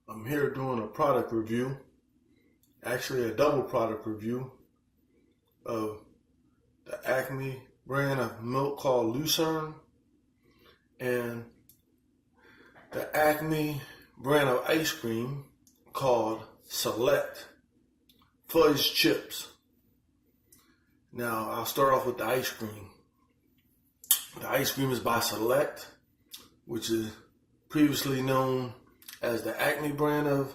I'm here doing a product review, actually a double product review of the Acme brand of milk called Lucerne and the Acme brand of ice cream called Select Fudge Chips. Now, I'll start off with the ice cream. The ice cream is by Select, which is previously known as the Acme brand of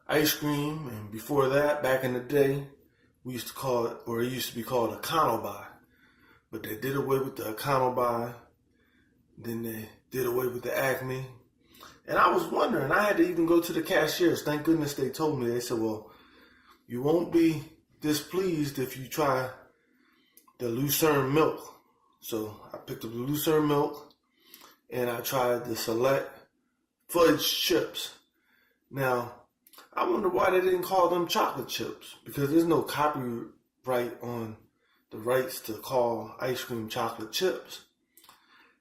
ice cream. And before that, back in the day, we used to call it, or it used to be called Econo-Buy. But they did away with the Econo-Buy. Then they did away with the Acme. And I was wondering, I had to even go to the cashiers. Thank goodness they told me. They said, well, you won't be displeased if you try the Lucerne milk. So I picked up the Lucerne milk and I tried the Select Fudge chips. Now, I wonder why they didn't call them chocolate chips, because there's no copyright on the rights to call ice cream chocolate chips.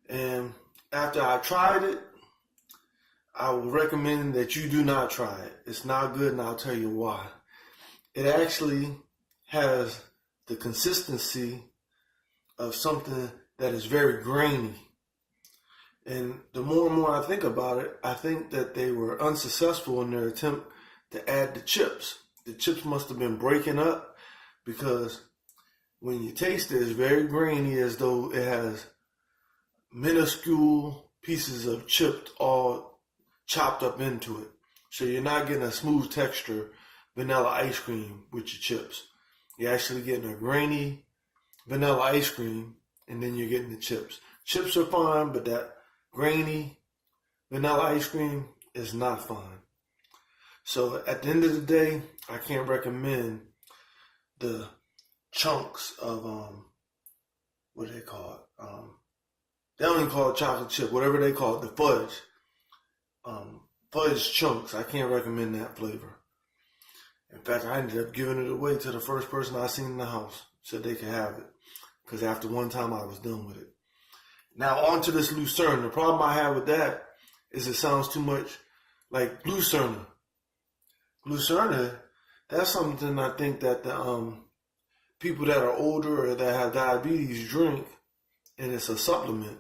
And after I tried it, I would recommend that you do not try it. It's not good, and I'll tell you why. It actually has the consistency of something that is very grainy. And the more and more I think about it, I think that they were unsuccessful in their attempt to add the chips. The chips must have been breaking up, because when you taste it, it's very grainy, as though it has minuscule pieces of chips all chopped up into it. So you're not getting a smooth texture vanilla ice cream with your chips. You're actually getting a grainy vanilla ice cream, and then you're getting the chips. Chips are fine, but that grainy vanilla ice cream is not fine. So at the end of the day, I can't recommend the chunks of what do they call it? They don't even call it chocolate chip, whatever they call it, the fudge. Fudge chunks. I can't recommend that flavor. In fact, I ended up giving it away to the first person I seen in the house. Said they could have it, because after one time I was done with it. Now on to this Lucerne. The problem I have with that is it sounds too much like Lucerne. Lucerne, that's something I think that the people that are older or that have diabetes drink, and it's a supplement.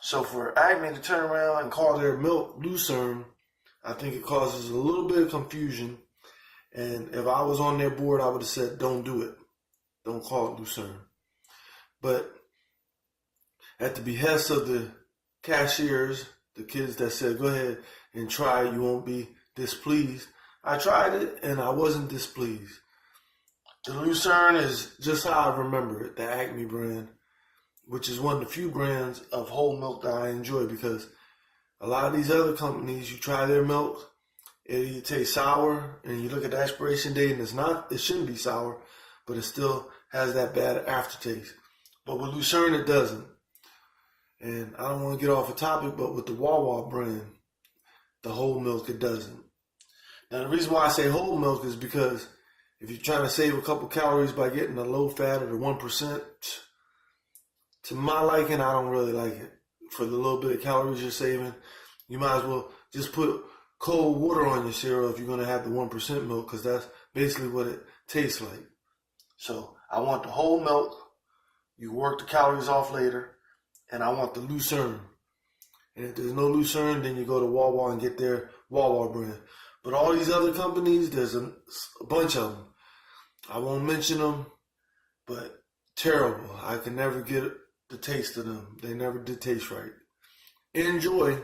So for Acme to turn around and call their milk Lucerne, I think it causes a little bit of confusion. And if I was on their board, I would have said, don't do it. Don't call it Lucerne. But at the behest of the cashiers, the kids that said, go ahead and try it, you won't be displeased, I tried it and I wasn't displeased. The Lucerne is just how I remember it, the Acme brand, which is one of the few brands of whole milk that I enjoy, because a lot of these other companies, you try their milk, it tastes sour, and you look at the expiration date and it shouldn't be sour, but it still has that bad aftertaste. But with Lucerne, it doesn't. And I don't want to get off a topic, but with the Wawa brand, the whole milk, it doesn't. Now, the reason why I say whole milk is because if you're trying to save a couple calories by getting the low fat or the 1%, to my liking, I don't really like it. For the little bit of calories you're saving, you might as well just put cold water on your cereal if you're going to have the 1% milk, because that's basically what it tastes like. So I want the whole milk. You work the calories off later. And I want the Lucerne. And if there's no Lucerne, then you go to Wawa and get their Wawa brand. But all these other companies, there's a bunch of them. I won't mention them, but terrible. I can never get the taste of them. They never did taste right. Enjoy.